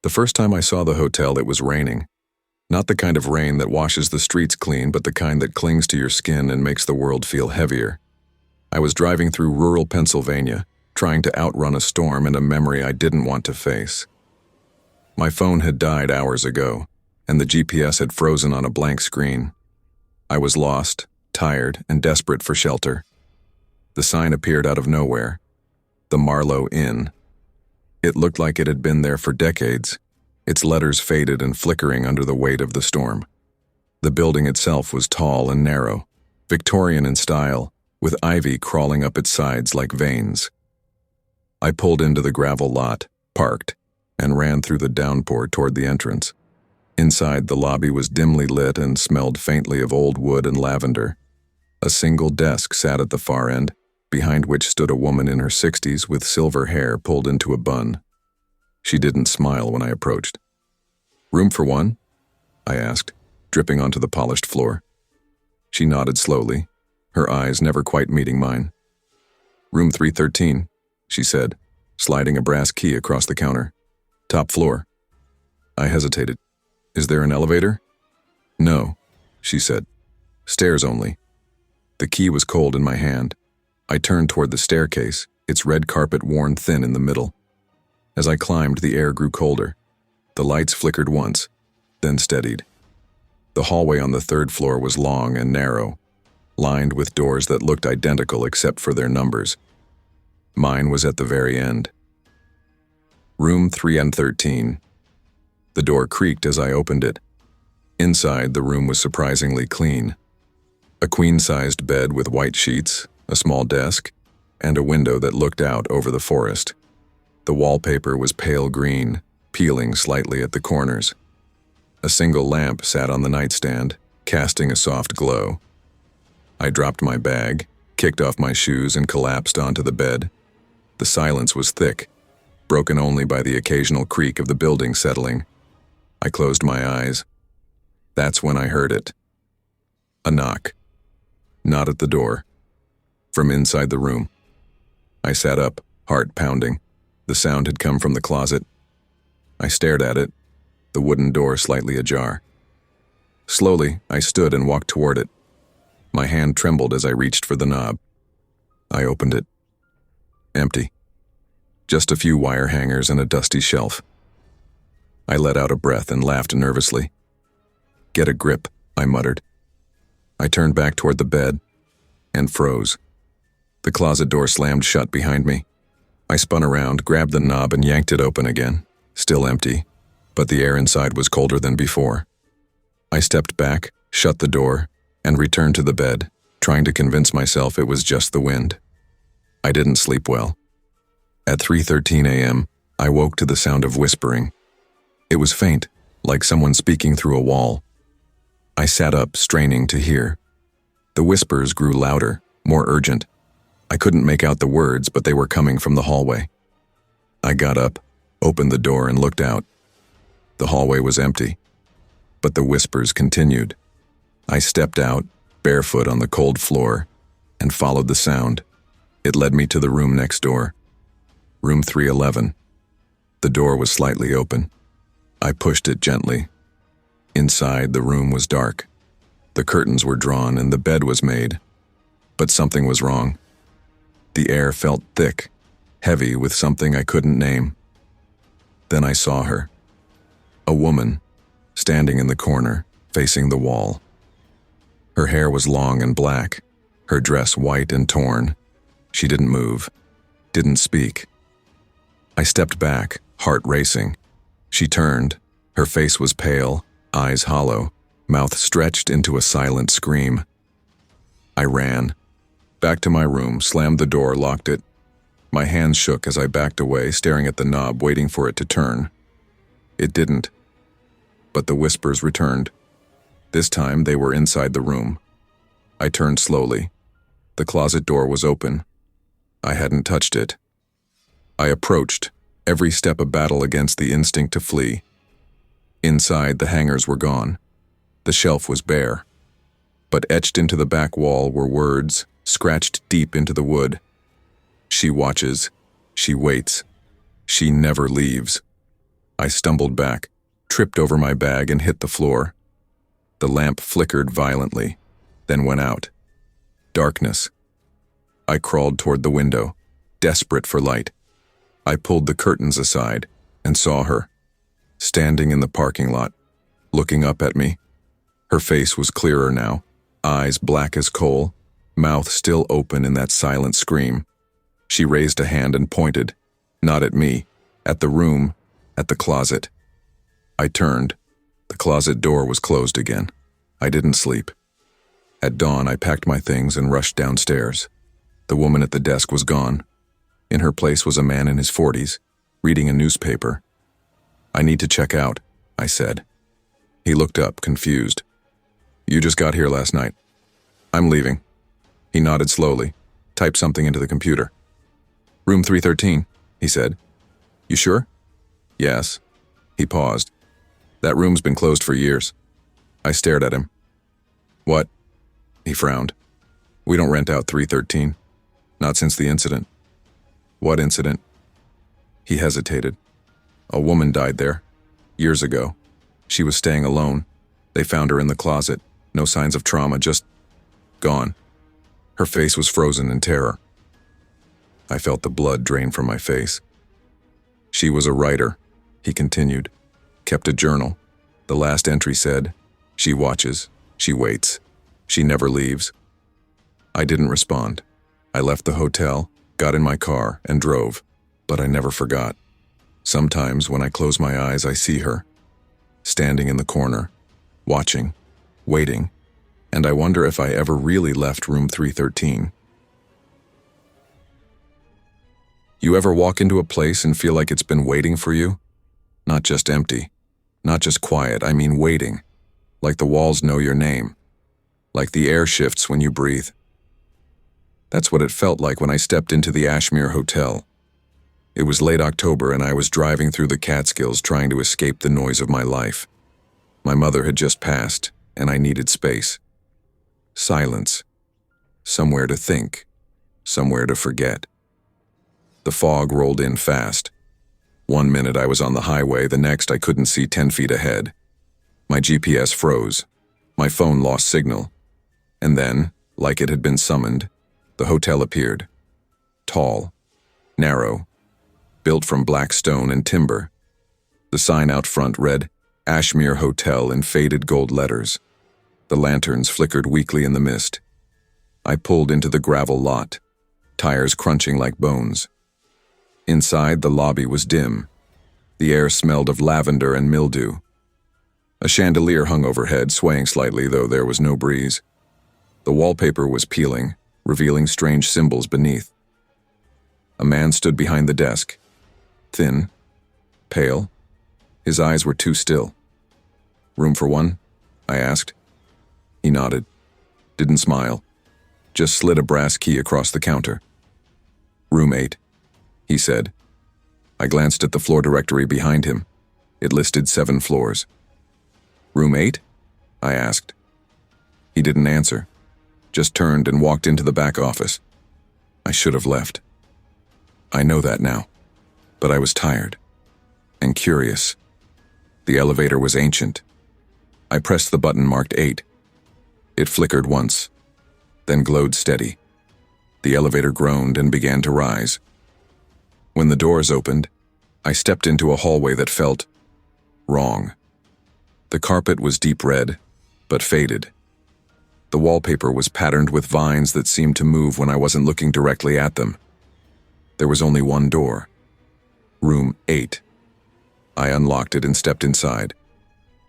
The first time I saw the hotel, it was raining. Not the kind of rain that washes the streets clean, but the kind that clings to your skin and makes the world feel heavier. I was driving through rural Pennsylvania, trying to outrun a storm and a memory I didn't want to face. My phone had died hours ago, and the GPS had frozen on a blank screen. I was lost, tired, and desperate for shelter. The sign appeared out of nowhere. The Marlowe Inn. It looked like it had been there for decades, its letters faded and flickering under the weight of the storm. The building itself was tall and narrow, Victorian in style, with ivy crawling up its sides like veins. I pulled into the gravel lot, parked, and ran through the downpour toward the entrance. Inside, the lobby was dimly lit and smelled faintly of old wood and lavender. A single desk sat at the far end, behind which stood a woman in her 60s with silver hair pulled into a bun. She didn't smile when I approached. "Room for one?" I asked, dripping onto the polished floor. She nodded slowly, her eyes never quite meeting mine. "Room 313, she said, sliding a brass key across the counter. "Top floor." I hesitated. "Is there an elevator?" "No," she said. "Stairs only." The key was cold in my hand. I turned toward the staircase, its red carpet worn thin in the middle. As I climbed, the air grew colder. The lights flickered once, then steadied. The hallway on the third floor was long and narrow, lined with doors that looked identical except for their numbers. Mine was at the very end. Room 313. The door creaked as I opened it. Inside, the room was surprisingly clean. A queen-sized bed with white sheets, a small desk, and a window that looked out over the forest. The wallpaper was pale green, peeling slightly at the corners. A single lamp sat on the nightstand, casting a soft glow. I dropped my bag, kicked off my shoes, and collapsed onto the bed. The silence was thick, broken only by the occasional creak of the building settling. I closed my eyes. That's when I heard it. A knock. Not at the door. From inside the room. I sat up, heart pounding. The sound had come from the closet. I stared at it, the wooden door slightly ajar. Slowly, I stood and walked toward it. My hand trembled as I reached for the knob. I opened it. Empty. Just a few wire hangers and a dusty shelf. I let out a breath and laughed nervously. "Get a grip," I muttered. I turned back toward the bed and froze. The closet door slammed shut behind me. I spun around, grabbed the knob, and yanked it open again. Still empty, but the air inside was colder than before. I stepped back, shut the door, and returned to the bed, trying to convince myself it was just the wind. I didn't sleep well. At 3:13 a.m., I woke to the sound of whispering. It was faint, like someone speaking through a wall. I sat up, straining to hear. The whispers grew louder, more urgent. I couldn't make out the words, but they were coming from the hallway. I got up, opened the door, and looked out. The hallway was empty, but the whispers continued. I stepped out, barefoot on the cold floor, and followed the sound. It led me to the room next door. Room 311. The door was slightly open. I pushed it gently. Inside, the room was dark. The curtains were drawn and the bed was made. But something was wrong. The air felt thick, heavy with something I couldn't name. Then I saw her. A woman, standing in the corner, facing the wall. Her hair was long and black, her dress white and torn. She didn't move, didn't speak. I stepped back, heart racing. She turned. Her face was pale, eyes hollow, mouth stretched into a silent scream. I ran. Back to my room, slammed the door, locked it. My hands shook as I backed away, staring at the knob, waiting for it to turn. It didn't. But the whispers returned. This time they were inside the room. I turned slowly. The closet door was open. I hadn't touched it. I approached, every step a battle against the instinct to flee. Inside, the hangers were gone. The shelf was bare. But etched into the back wall were words, scratched deep into the wood. She watches. She waits. She never leaves. I stumbled back, tripped over my bag and hit the floor. The lamp flickered violently, then went out. Darkness. I crawled toward the window, desperate for light. I pulled the curtains aside and saw her, standing in the parking lot, looking up at me. Her face was clearer now, eyes black as coal, mouth still open in that silent scream. She raised a hand and pointed, not at me, at the room, at the closet. I turned. The closet door was closed again. I didn't sleep. At dawn, I packed my things and rushed downstairs. The woman at the desk was gone. In her place was a man in his 40s, reading a newspaper. "I need to check out," I said. He looked up, confused. "You just got here last night." "I'm leaving." He nodded slowly, typed something into the computer. "Room 313, he said. "You sure?" "Yes." He paused. "That room's been closed for years." I stared at him. "What?" He frowned. "We don't rent out 313. Not since the incident." "What incident?" He hesitated. "A woman died there. Years ago. She was staying alone. They found her in the closet. No signs of trauma, just gone." Her face was frozen in terror. I felt the blood drain from my face. "She was a writer," he continued. "Kept a journal. The last entry said, 'She watches, she waits, she never leaves.'" I didn't respond. I left the hotel, got in my car, and drove, but I never forgot. Sometimes when I close my eyes, I see her, standing in the corner, watching, waiting, and I wonder if I ever really left room 313. You ever walk into a place and feel like it's been waiting for you? Not just empty, not just quiet, I mean waiting. Like the walls know your name. Like the air shifts when you breathe. That's what it felt like when I stepped into the Ashmere Hotel. It was late October and I was driving through the Catskills trying to escape the noise of my life. My mother had just passed, and I needed space. Silence. Somewhere to think. Somewhere to forget. The fog rolled in fast. 1 minute I was on the highway, the next I couldn't see 10 feet ahead. My GPS froze. My phone lost signal. And then, like it had been summoned, the hotel appeared. Tall. Narrow. Built from black stone and timber. The sign out front read, "Ashmere Hotel" in faded gold letters. The lanterns flickered weakly in the mist. I pulled into the gravel lot, tires crunching like bones. Inside, the lobby was dim. The air smelled of lavender and mildew. A chandelier hung overhead, swaying slightly, though there was no breeze. The wallpaper was peeling, revealing strange symbols beneath. A man stood behind the desk. Thin, pale. His eyes were too still. "Room for one?" I asked. He nodded. Didn't smile. Just slid a brass key across the counter. "Room 8, he said. I glanced at the floor directory behind him. It listed 7 floors. "Room 8? I asked. He didn't answer. Just turned and walked into the back office. I should have left. I know that now. But I was tired. And curious. The elevator was ancient. I pressed the button marked 8. It flickered once, then glowed steady. The elevator groaned and began to rise. When the doors opened, I stepped into a hallway that felt wrong. The carpet was deep red, but faded. The wallpaper was patterned with vines that seemed to move when I wasn't looking directly at them. There was only one door. Room 8. I unlocked it and stepped inside.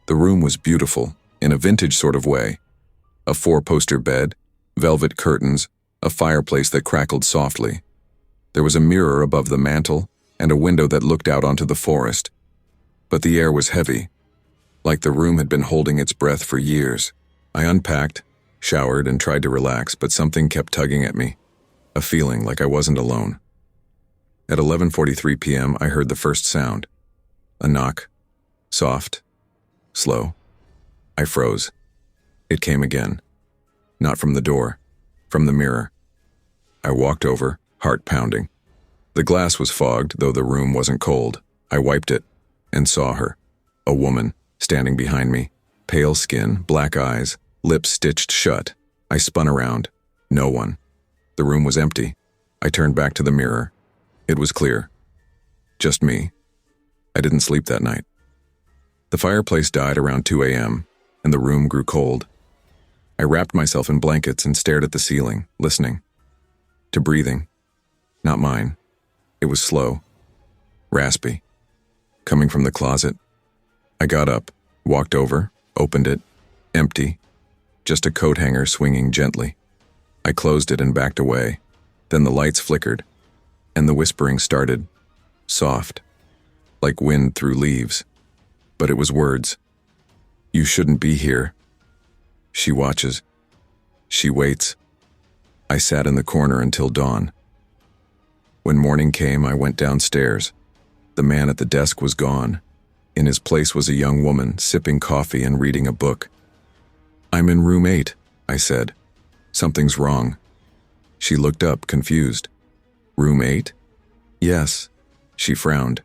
The room was beautiful, in a vintage sort of way. A 4-poster bed, velvet curtains, a fireplace that crackled softly. There was a mirror above the mantel and a window that looked out onto the forest. But the air was heavy, like the room had been holding its breath for years. I unpacked, showered, and tried to relax, but something kept tugging at me, a feeling like I wasn't alone. At 11:43 p.m., I heard the first sound. A knock. Soft. Slow. I froze. It came again. Not from the door. From the mirror. I walked over, heart pounding. The glass was fogged, though the room wasn't cold. I wiped it. and saw her, a woman, standing behind me, pale skin, black eyes, lips stitched shut. I spun around. No one. The room was empty. I turned back to the mirror. It was clear. Just me. I didn't sleep that night. The fireplace died around 2 a.m., and the room grew cold. I wrapped myself in blankets and stared at the ceiling, listening. To breathing. Not mine. It was slow. Raspy. Coming from the closet. I got up, walked over, opened it. Empty. Just a coat hanger swinging gently. I closed it and backed away. Then the lights flickered, and the whispering started. Soft. Like wind through leaves. But it was words. You shouldn't be here. She watches. She waits. I sat in the corner until dawn. When morning came, I went downstairs. The man at the desk was gone. In his place was a young woman, sipping coffee and reading a book. I'm in room 8, I said. Something's wrong. She looked up, confused. Room 8? Yes. She frowned.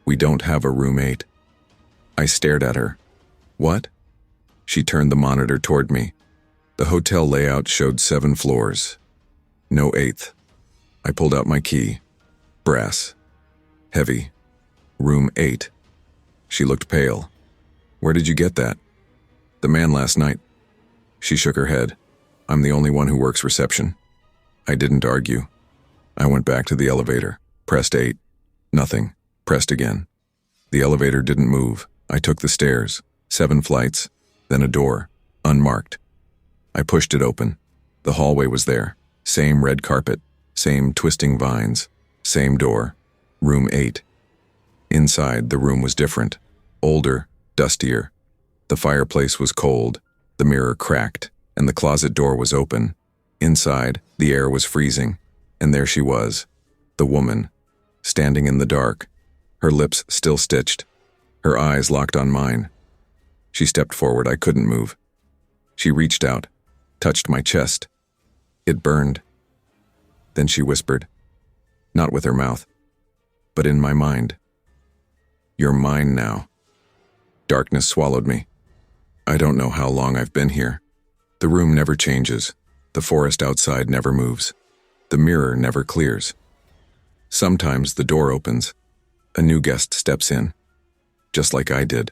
We don't have a room 8. I stared at her. What? She turned the monitor toward me. The hotel layout showed 7 floors. No 8th. I pulled out my key. Brass. Heavy. Room 8. She looked pale. Where did you get that? The man last night. She shook her head. I'm the only one who works reception. I didn't argue. I went back to the elevator. Pressed 8. Nothing. Pressed again. The elevator didn't move. I took the stairs. 7 flights. Then a door. Unmarked. I pushed it open. The hallway was there. Same red carpet. Same twisting vines. Same door. Room 8. Inside, the room was different. Older. Dustier. The fireplace was cold. The mirror cracked. And the closet door was open. Inside, the air was freezing. And there she was. The woman. Standing in the dark. Her lips still stitched. Her eyes locked on mine. She stepped forward. I couldn't move. She reached out, touched my chest. It burned. Then she whispered, not with her mouth, but in my mind. You're mine now. Darkness swallowed me. I don't know how long I've been here. The room never changes. The forest outside never moves. The mirror never clears. Sometimes the door opens. A new guest steps in, just like I did.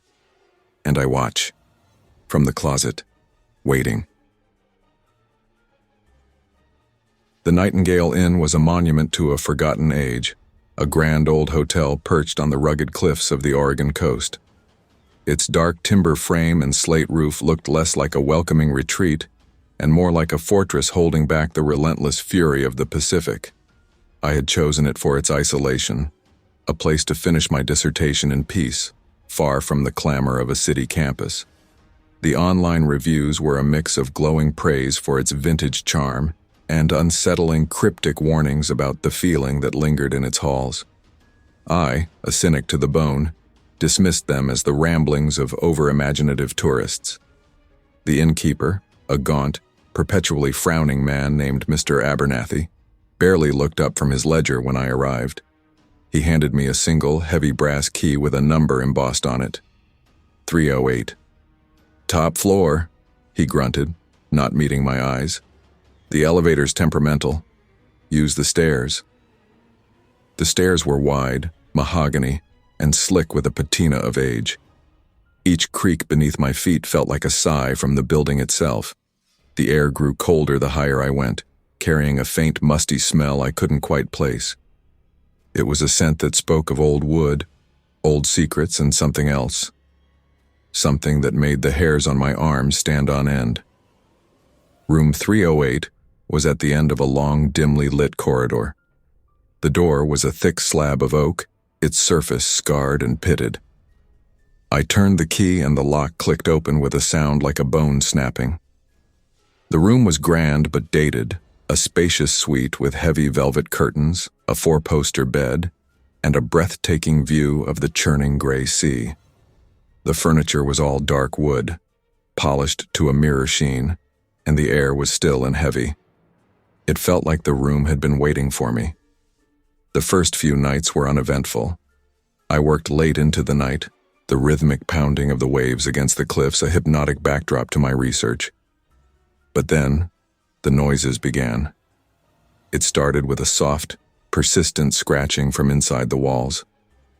And I watch, from the closet, waiting. The Nightingale Inn was a monument to a forgotten age, a grand old hotel perched on the rugged cliffs of the Oregon coast. Its dark timber frame and slate roof looked less like a welcoming retreat and more like a fortress holding back the relentless fury of the Pacific. I had chosen it for its isolation, a place to finish my dissertation in peace, far from the clamor of a city campus. The online reviews were a mix of glowing praise for its vintage charm and unsettling cryptic warnings about the feeling that lingered in its halls. I, a cynic to the bone, dismissed them as the ramblings of over-imaginative tourists. The innkeeper, a gaunt, perpetually frowning man named Mr. Abernathy, barely looked up from his ledger when I arrived. He handed me a single, heavy brass key with a number embossed on it. 308. Top floor, he grunted, not meeting my eyes. The elevator's temperamental. Use the stairs. The stairs were wide, mahogany, and slick with a patina of age. Each creak beneath my feet felt like a sigh from the building itself. The air grew colder the higher I went, carrying a faint, musty smell I couldn't quite place. It was a scent that spoke of old wood, old secrets, and something else. Something that made the hairs on my arms stand on end. Room 308 was at the end of a long, dimly lit corridor. The door was a thick slab of oak, its surface scarred and pitted. I turned the key and the lock clicked open with a sound like a bone snapping. The room was grand but dated, a spacious suite with heavy velvet curtains, a 4-poster bed, and a breathtaking view of the churning gray sea. The furniture was all dark wood, polished to a mirror sheen, and the air was still and heavy. It felt like the room had been waiting for me. The first few nights were uneventful. I worked late into the night, the rhythmic pounding of the waves against the cliffs a hypnotic backdrop to my research. But then, the noises began. It started with a soft, persistent scratching from inside the walls,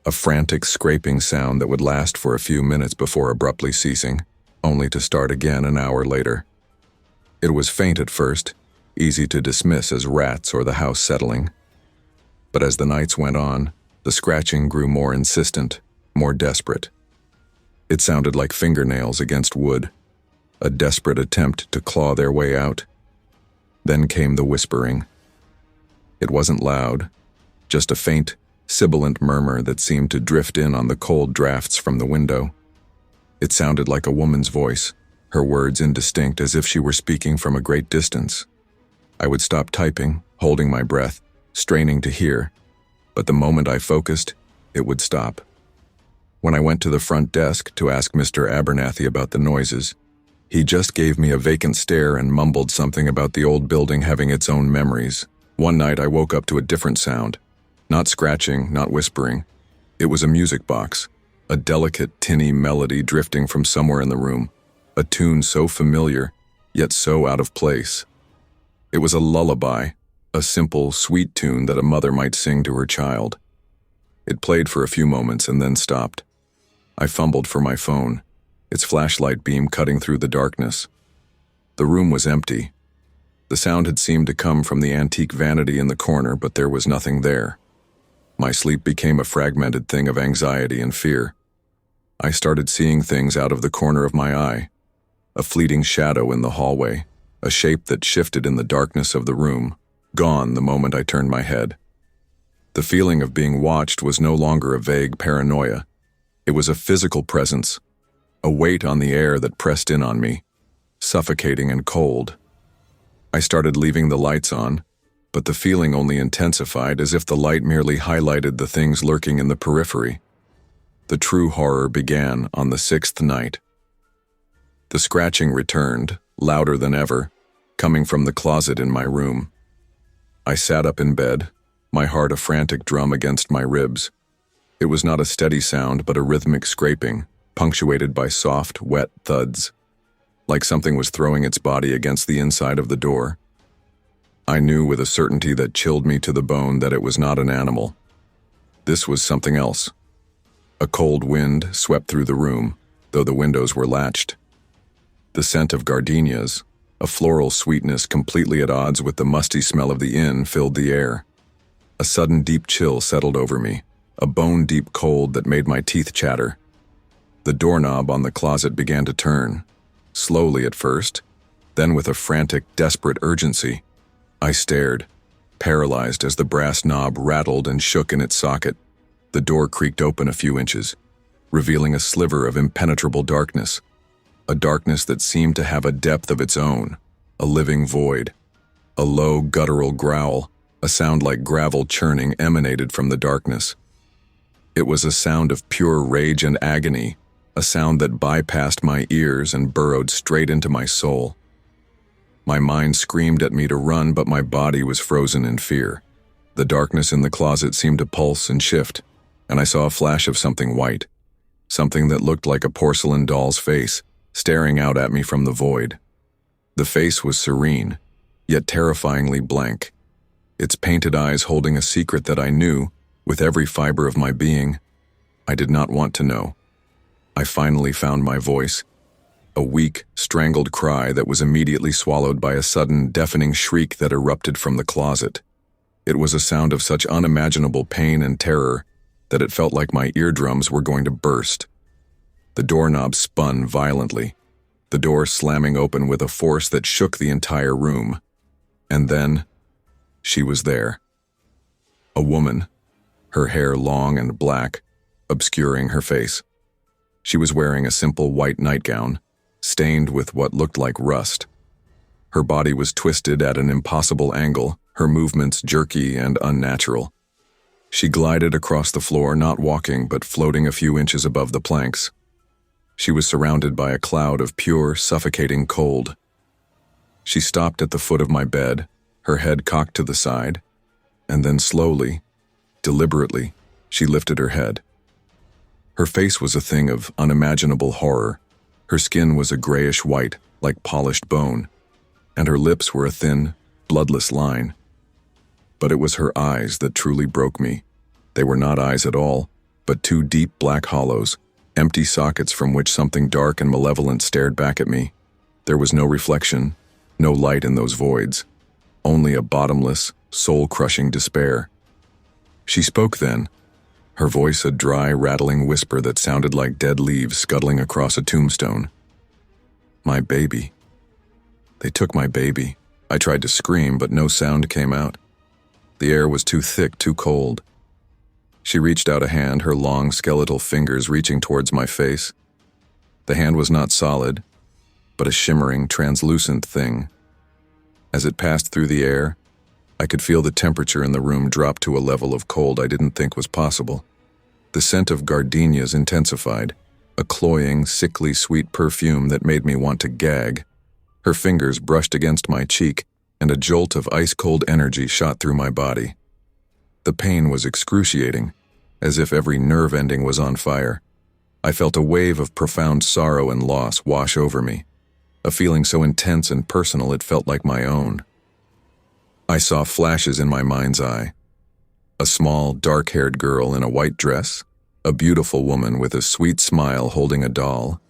a frantic scraping sound that would last for a few minutes before abruptly ceasing, only to start again an hour later. It was faint at first, easy to dismiss as rats or the house settling. But as the nights went on, the scratching grew more insistent, more desperate. It sounded like fingernails against wood, a desperate attempt to claw their way out. Then came the whispering. It wasn't loud, just a faint, sibilant murmur that seemed to drift in on the cold drafts from the window. It sounded like a woman's voice, her words indistinct as if she were speaking from a great distance. I would stop typing, holding my breath, straining to hear, but the moment I focused, it would stop. When I went to the front desk to ask Mr. Abernathy about the noises, he just gave me a vacant stare and mumbled something about the old building having its own memories. One night I woke up to a different sound. Not scratching, not whispering. It was a music box, a delicate, tinny melody drifting from somewhere in the room, a tune so familiar, yet so out of place. It was a lullaby, a simple, sweet tune that a mother might sing to her child. It played for a few moments and then stopped. I fumbled for my phone, its flashlight beam cutting through the darkness. The room was empty. The sound had seemed to come from the antique vanity in the corner, but there was nothing there. My sleep became a fragmented thing of anxiety and fear. I started seeing things out of the corner of my eye, a fleeting shadow in the hallway, a shape that shifted in the darkness of the room, gone the moment I turned my head. The feeling of being watched was no longer a vague paranoia. It was a physical presence, a weight on the air that pressed in on me, suffocating and cold. I started leaving the lights on, but the feeling only intensified as if the light merely highlighted the things lurking in the periphery. The true horror began on the 6th night. The scratching returned, louder than ever, coming from the closet in my room. I sat up in bed, my heart a frantic drum against my ribs. It was not a steady sound, but a rhythmic scraping, punctuated by soft, wet thuds, like something was throwing its body against the inside of the door. I knew with a certainty that chilled me to the bone that it was not an animal. This was something else. A cold wind swept through the room, though the windows were latched. The scent of gardenias, a floral sweetness completely at odds with the musty smell of the inn, filled the air. A sudden deep chill settled over me, a bone-deep cold that made my teeth chatter. The doorknob on the closet began to turn, slowly at first, then with a frantic, desperate urgency. I stared, paralyzed as the brass knob rattled and shook in its socket. The door creaked open a few inches, revealing a sliver of impenetrable darkness, a darkness that seemed to have a depth of its own, a living void. A low, guttural growl, a sound like gravel churning, emanated from the darkness. It was a sound of pure rage and agony, a sound that bypassed my ears and burrowed straight into my soul. My mind screamed at me to run, but my body was frozen in fear. The darkness in the closet seemed to pulse and shift, and I saw a flash of something white, something that looked like a porcelain doll's face, staring out at me from the void. The face was serene, yet terrifyingly blank, its painted eyes holding a secret that I knew, with every fiber of my being, I did not want to know. I finally found my voice, a weak, strangled cry that was immediately swallowed by a sudden, deafening shriek that erupted from the closet. It was a sound of such unimaginable pain and terror that it felt like my eardrums were going to burst. The doorknob spun violently, the door slamming open with a force that shook the entire room. And then, she was there. A woman, her hair long and black, obscuring her face. She was wearing a simple white nightgown, stained with what looked like rust. Her body was twisted at an impossible angle, her movements jerky and unnatural. She glided across the floor, not walking but floating a few inches above the planks. She was surrounded by a cloud of pure, suffocating cold. She stopped at the foot of my bed, her head cocked to the side, and then slowly, deliberately, she lifted her head. Her face was a thing of unimaginable horror. Her skin was a grayish white, like polished bone, and her lips were a thin, bloodless line. But it was her eyes that truly broke me. They were not eyes at all, but two deep black hollows, empty sockets from which something dark and malevolent stared back at me. There was no reflection, no light in those voids, only a bottomless, soul-crushing despair. She spoke then, her voice a dry, rattling whisper that sounded like dead leaves scuttling across a tombstone. My baby. They took my baby. I tried to scream, but no sound came out. The air was too thick, too cold. She reached out a hand, her long, skeletal fingers reaching towards my face. The hand was not solid, but a shimmering, translucent thing. As it passed through the air, I could feel the temperature in the room drop to a level of cold I didn't think was possible. The scent of gardenias intensified, a cloying, sickly sweet perfume that made me want to gag. Her fingers brushed against my cheek, and a jolt of ice-cold energy shot through my body. The pain was excruciating, as if every nerve ending was on fire. I felt a wave of profound sorrow and loss wash over me, a feeling so intense and personal it felt like my own. I saw flashes in my mind's eye. A small, dark-haired girl in a white dress, a beautiful woman with a sweet smile holding a doll,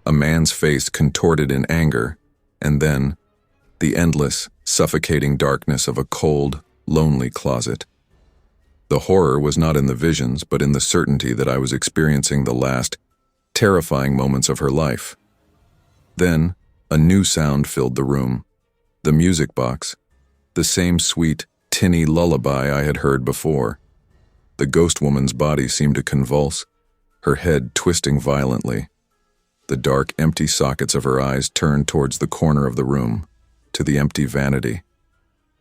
a man's face contorted in anger, and then the endless, suffocating darkness of a cold, lonely closet. The horror was not in the visions, but in the certainty that I was experiencing the last, terrifying moments of her life. Then, a new sound filled the room. The music box. The same sweet, tinny lullaby I had heard before. The ghost woman's body seemed to convulse, her head twisting violently. The dark, empty sockets of her eyes turned towards the corner of the room, to the empty vanity.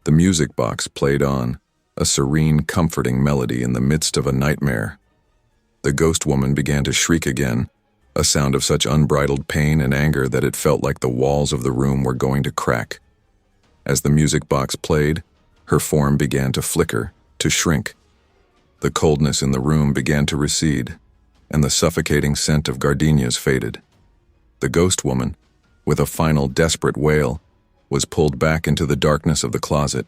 The music box played on, a serene, comforting melody in the midst of a nightmare. The ghost woman began to shriek again, a sound of such unbridled pain and anger that it felt like the walls of the room were going to crack. As the music box played, her form began to flicker, to shrink. The coldness in the room began to recede, and the suffocating scent of gardenias faded. The ghost woman, with a final desperate wail, was pulled back into the darkness of the closet,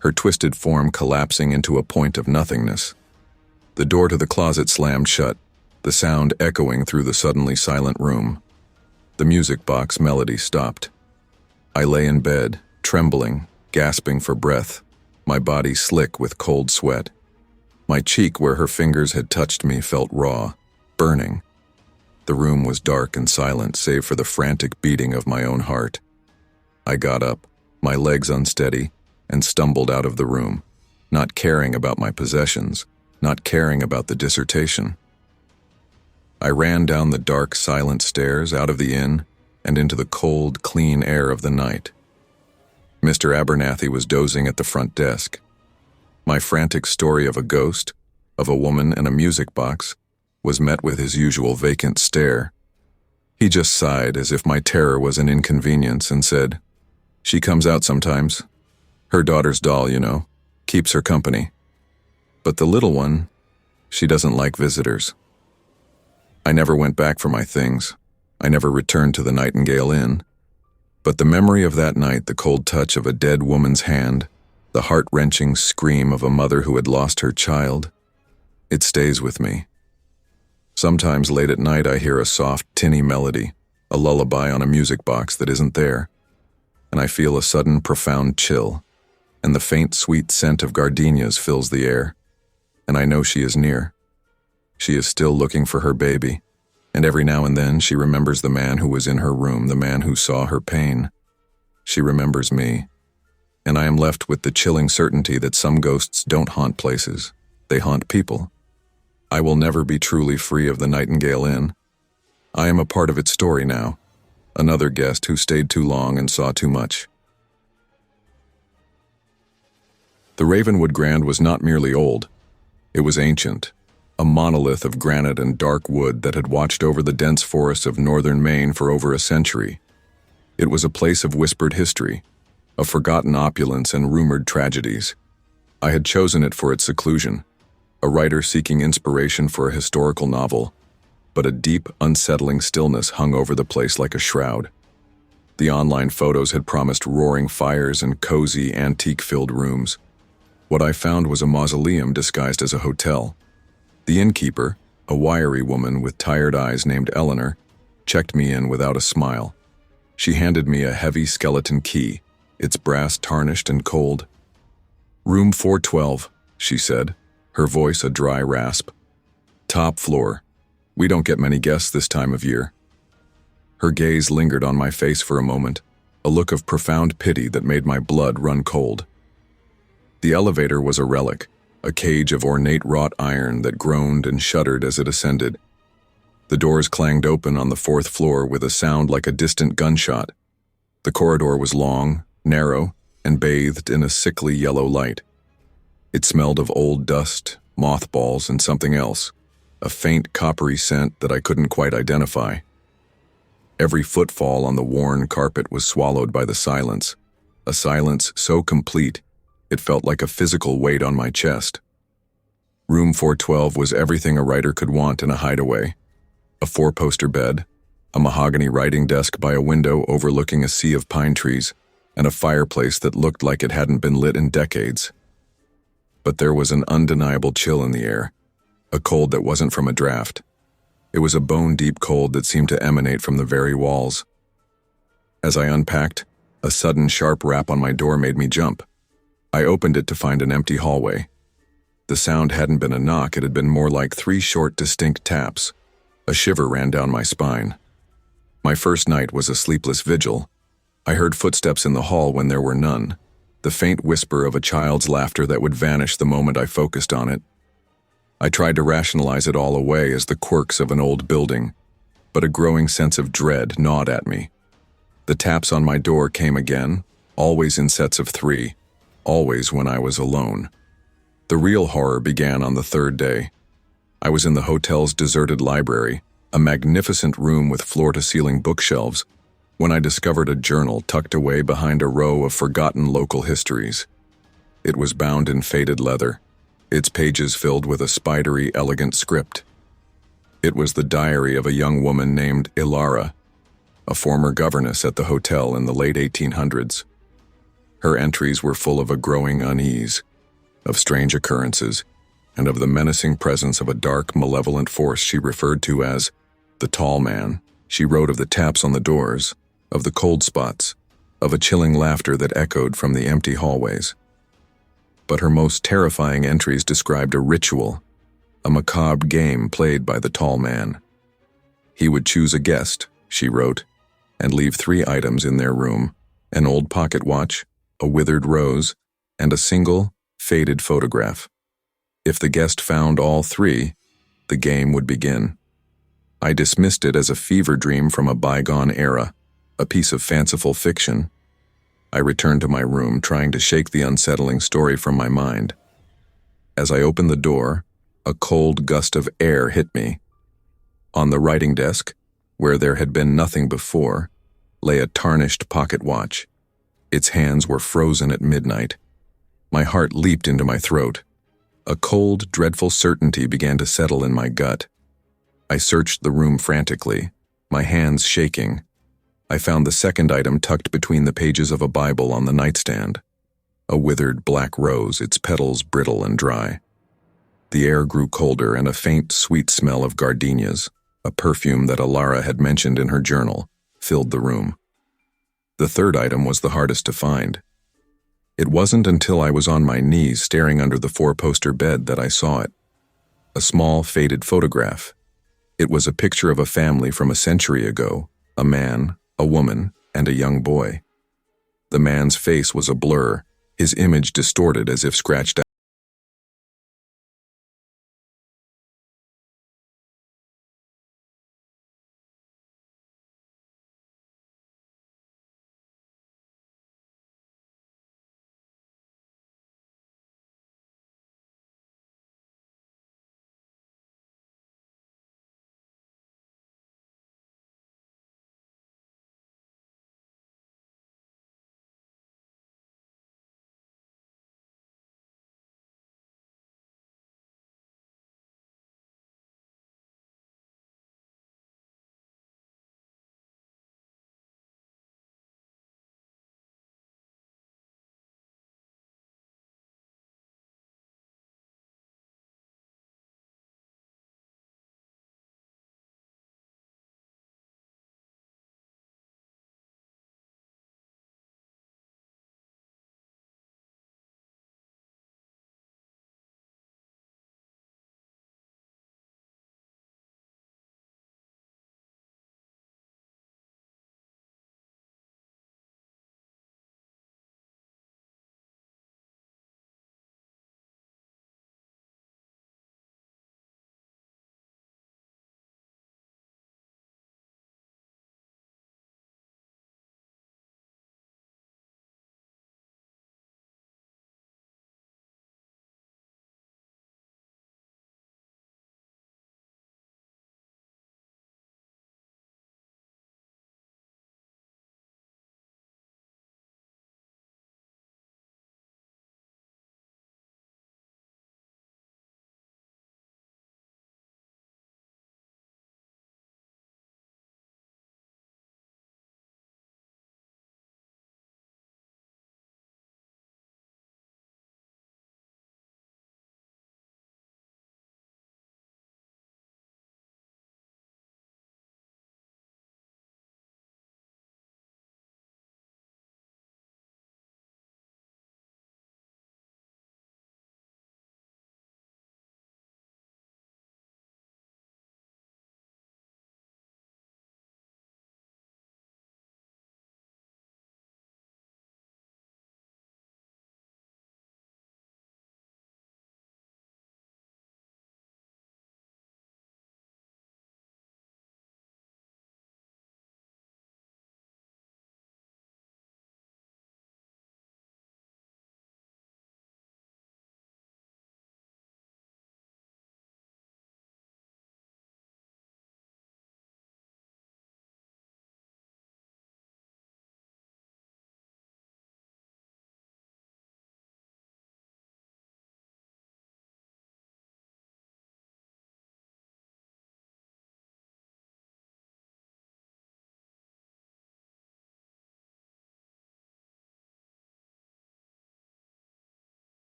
her twisted form collapsing into a point of nothingness. The door to the closet slammed shut, the sound echoing through the suddenly silent room. The music box melody stopped. I lay in bed, trembling, gasping for breath, my body slick with cold sweat. My cheek where her fingers had touched me felt raw, burning. The room was dark and silent save for the frantic beating of my own heart. I got up, my legs unsteady, and stumbled out of the room, not caring about my possessions, not caring about the dissertation. I ran down the dark, silent stairs, out of the inn, and into the cold, clean air of the night. Mr. Abernathy was dozing at the front desk. My frantic story of a ghost, of a woman and a music box, was met with his usual vacant stare. He just sighed as if my terror was an inconvenience and said, "She comes out sometimes. Her daughter's doll, you know, keeps her company. But the little one, she doesn't like visitors." I never went back for my things. I never returned to the Nightingale Inn. But the memory of that night, the cold touch of a dead woman's hand, the heart-wrenching scream of a mother who had lost her child, it stays with me. Sometimes late at night I hear a soft, tinny melody, a lullaby on a music box that isn't there, and I feel a sudden, profound chill, and the faint, sweet scent of gardenias fills the air, and I know she is near. She is still looking for her baby, and every now and then she remembers the man who was in her room, the man who saw her pain. She remembers me, and I am left with the chilling certainty that some ghosts don't haunt places, they haunt people. I will never be truly free of the Nightingale Inn. I am a part of its story now, another guest who stayed too long and saw too much. The Ravenwood Grand was not merely old, it was ancient, a monolith of granite and dark wood that had watched over the dense forests of northern Maine for over a century. It was a place of whispered history, of forgotten opulence and rumored tragedies. I had chosen it for its seclusion, a writer seeking inspiration for a historical novel, but a deep, unsettling stillness hung over the place like a shroud. The online photos had promised roaring fires and cozy, antique-filled rooms. What I found was a mausoleum disguised as a hotel. The innkeeper, a wiry woman with tired eyes named Eleanor, checked me in without a smile. She handed me a heavy skeleton key, its brass tarnished and cold. "Room 412, she said, her voice a dry rasp. "Top floor. We don't get many guests this time of year." Her gaze lingered on my face for a moment, a look of profound pity that made my blood run cold. The elevator was a relic, a cage of ornate wrought iron that groaned and shuddered as it ascended. The doors clanged open on the 4th floor with a sound like a distant gunshot. The corridor was long, narrow, and bathed in a sickly yellow light. It smelled of old dust, mothballs, and something else, a faint coppery scent that I couldn't quite identify. Every footfall on the worn carpet was swallowed by the silence, a silence so complete it felt like a physical weight on my chest. Room 412 was everything a writer could want in a hideaway. A 4-poster bed, a mahogany writing desk by a window overlooking a sea of pine trees, and a fireplace that looked like it hadn't been lit in decades. But there was an undeniable chill in the air, a cold that wasn't from a draft. It was a bone-deep cold that seemed to emanate from the very walls. As I unpacked, a sudden sharp rap on my door made me jump. I opened it to find an empty hallway. The sound hadn't been a knock, it had been more like 3 short, distinct taps. A shiver ran down my spine. My first night was a sleepless vigil. I heard footsteps in the hall when there were none, the faint whisper of a child's laughter that would vanish the moment I focused on it. I tried to rationalize it all away as the quirks of an old building, but a growing sense of dread gnawed at me. The taps on my door came again, always in sets of 3, always when I was alone. The real horror began on the 3rd day. I was in the hotel's deserted library, a magnificent room with floor-to-ceiling bookshelves, when I discovered a journal tucked away behind a row of forgotten local histories. It was bound in faded leather, its pages filled with a spidery, elegant script. It was the diary of a young woman named Ilara, a former governess at the hotel in the late 1800s. Her entries were full of a growing unease, of strange occurrences, and of the menacing presence of a dark, malevolent force she referred to as the tall man. She wrote of the taps on the doors, of the cold spots, of a chilling laughter that echoed from the empty hallways. But her most terrifying entries described a ritual, a macabre game played by the tall man. He would choose a guest, she wrote, and leave 3 items in their room: an old pocket watch, a withered rose, and a single, faded photograph. If the guest found all 3, the game would begin. I dismissed it as a fever dream from a bygone era, a piece of fanciful fiction. I returned to my room, trying to shake the unsettling story from my mind. As I opened the door, a cold gust of air hit me. On the writing desk, where there had been nothing before, lay a tarnished pocket watch. Its hands were frozen at midnight. My heart leaped into my throat. A cold, dreadful certainty began to settle in my gut. I searched the room frantically, my hands shaking. I found the second item tucked between the pages of a Bible on the nightstand, a withered black rose, its petals brittle and dry. The air grew colder, and a faint, sweet smell of gardenias, a perfume that Ilara had mentioned in her journal, filled the room. The third item was the hardest to find. It wasn't until I was on my knees staring under the 4-poster bed that I saw it. A small, faded photograph. It was a picture of a family from a century ago, a man, a woman, and a young boy. The man's face was a blur, his image distorted as if scratched out.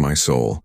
my soul.